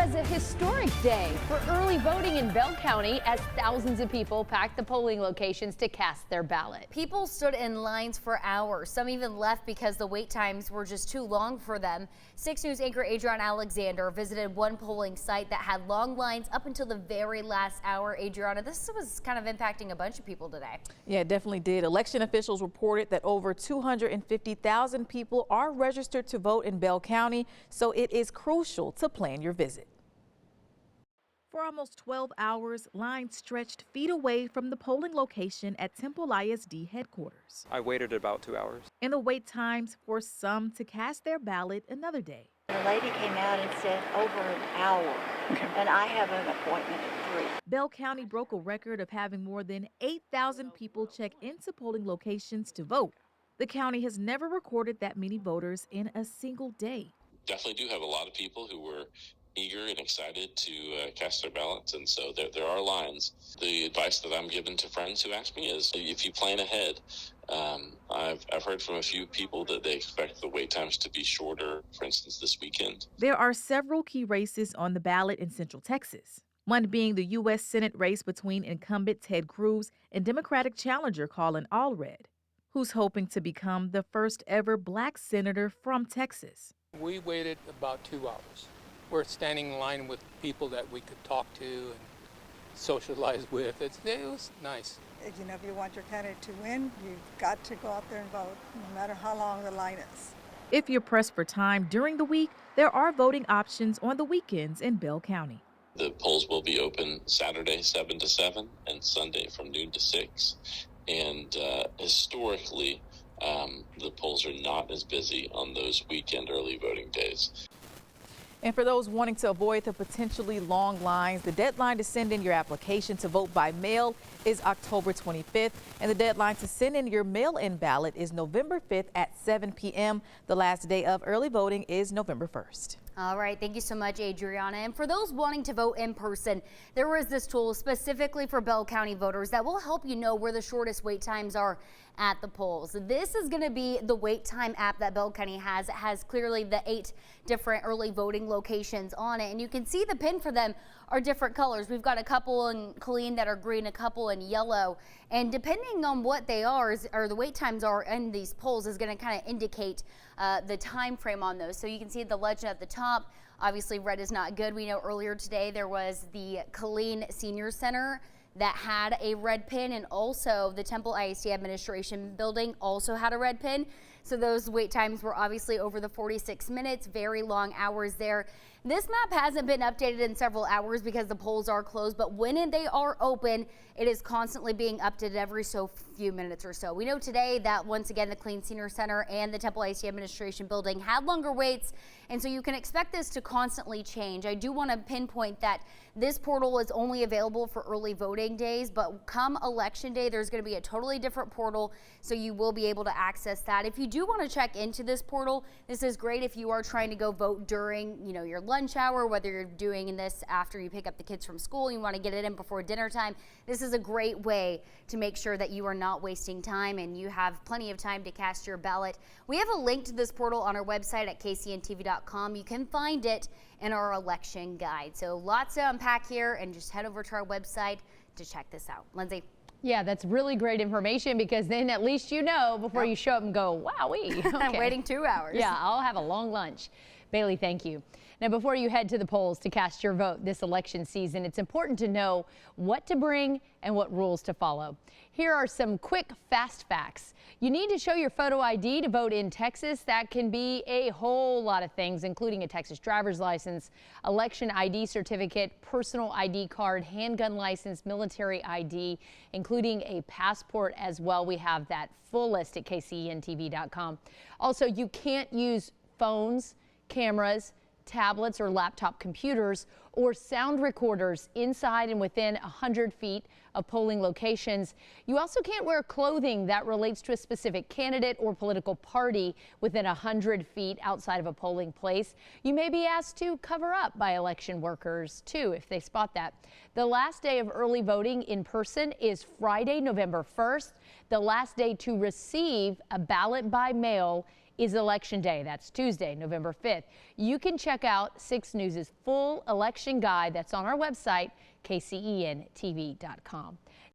was a historic day for early voting in Bell County as thousands of people packed the polling locations to cast their ballot. People stood in lines for hours. Some even left because the wait times were just too long for them. 6 News anchor Adriana Alexander visited one polling site that had long lines up until the very last hour. Adriana, this was kind of impacting a bunch of people today. Yeah, it definitely did. Election officials reported that over 250,000 people are registered to vote in Bell County, so it is crucial to plan your visit. For almost 12 hours, lines stretched feet away from the polling location at Temple ISD headquarters. I waited about 2 hours. And the wait times for some to cast their ballot another day. The lady came out and said over an hour, and I have an appointment at 3. Bell County broke a record of having more than 8,000 people check into polling locations to vote. The county has never recorded that many voters in a single day. Definitely do have a lot of people who were eager and excited to cast their ballots, and so there are lines. The advice that I'm giving to friends who ask me is if you plan ahead. I've heard from a few people that they expect the wait times to be shorter, for instance, this weekend. There are several key races on the ballot in Central Texas, one being the U.S. Senate race between incumbent Ted Cruz and Democratic challenger Colin Allred, who's hoping to become the first ever black senator from Texas. We waited about 2 hours. We're standing in line with people that we could talk to and socialize with. It was nice. You know, if you want your candidate to win, you've got to go out there and vote, no matter how long the line is. If you're pressed for time during the week, there are voting options on the weekends in Bell County. The polls will be open Saturday 7 to 7 and Sunday from noon to 6. And historically, the polls are not as busy on those weekend early voting days. And for those wanting to avoid the potentially long lines, the deadline to send in your application to vote by mail is October 25th, and the deadline to send in your mail-in ballot is November 5th at 7 p.m. The last day of early voting is November 1st. All right, thank you so much, Adriana. And for those wanting to vote in person, there is this tool specifically for Bell County voters that will help you know where the shortest wait times are at the polls. This is going to be the wait time app that Bell County has. It has clearly the 8 different early voting locations on it, and you can see the pin for them are different colors. We've got a couple in Killeen that are green, a couple in yellow, and depending on what they are, or the wait times are in these polls, is going to kind of indicate the time frame on those. So you can see the legend at the top. Obviously, red is not good. We know earlier today there was the Killeen Senior Center that had a red pin, and also the Temple ISD Administration Building also had a red pin. So those wait times were obviously over the 46 minutes, very long hours there. This map hasn't been updated in several hours because the polls are closed, but when they are open, it is constantly being updated every so few minutes or so. We know today that once again, the Killeen Senior Center and the Temple ISD Administration Building had longer waits, and so you can expect this to constantly change. I do want to pinpoint that this portal is only available for early voting days, but come election day, there's going to be a totally different portal, so you will be able to access that. If you do want to check into this portal, this is great if you are trying to go vote during, your lunch hour, whether you're doing this after you pick up the kids from school, you want to get it in before dinner time. This is a great way to make sure that you are not wasting time and you have plenty of time to cast your ballot. We have a link to this portal on our website at kcntv.com. You can find it in our election guide. So lots to unpack here, and just head over to our website to check this out. Lindsay. Yeah, that's really great information, because then at least you know before you show up and go, wowee. Okay. I'm waiting 2 hours. Yeah, I'll have a long lunch. Bailey, thank you. Now, before you head to the polls to cast your vote this election season, it's important to know what to bring and what rules to follow. Here are some quick, fast facts. You need to show your photo ID to vote in Texas. That can be a whole lot of things, including a Texas driver's license, election ID certificate, personal ID card, handgun license, military ID, including a passport as well. We have that full list at kcentv.com. Also, you can't use phones, cameras, tablets or laptop computers or sound recorders inside and within 100 feet of polling locations. You also can't wear clothing that relates to a specific candidate or political party within 100 feet outside of a polling place. You may be asked to cover up by election workers too if they spot that. The last day of early voting in person is Friday, November 1st. The last day to receive a ballot by mail is Election Day. That's Tuesday, November 5th. You can check out 6 News' full election guide that's on our website, kcentv.com.